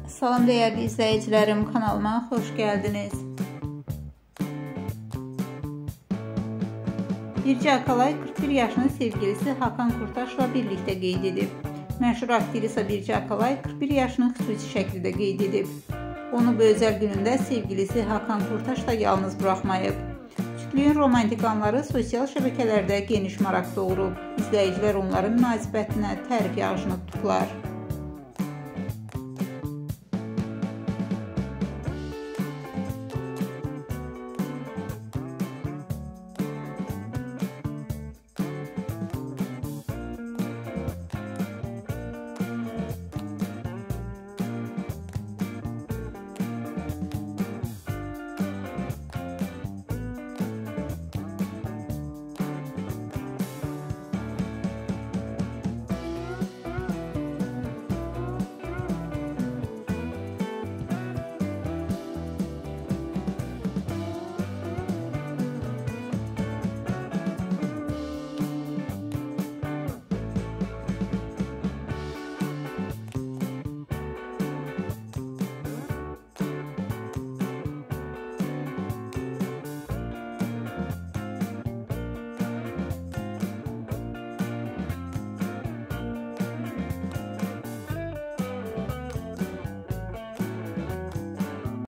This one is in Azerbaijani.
Salam değerli izleyicilerim, kanalıma hoş geldiniz. Birce Akalay 41 yaşlı sevgilisi Hakan Kurtaşla birlikte qeyd edib. Məşhur aktrisa Birce Akalay 41 yaşını xüsusi şəkildə qeyd edib. Onu bu özəl günündə sevgilisi Hakan Kurtaş da yalnız buraxmayıb. Cütlüyün romantik anları sosial şəbəkələrdə geniş maraq doğurub. İzləyicilər onların münasibətinə tərif yağışını tutdular.